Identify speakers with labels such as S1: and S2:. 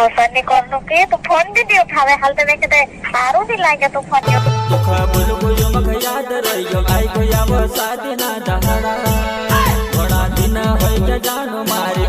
S1: और सर ने कॉल के तो फोन भी नहीं उठावे हाल तो मैं कहते सारू नहीं लागे तो फोन
S2: तो खबर को जो मख याद रहियो आई को याव शादी ना दहड़ा बड़ा दिन होय के जानो मारे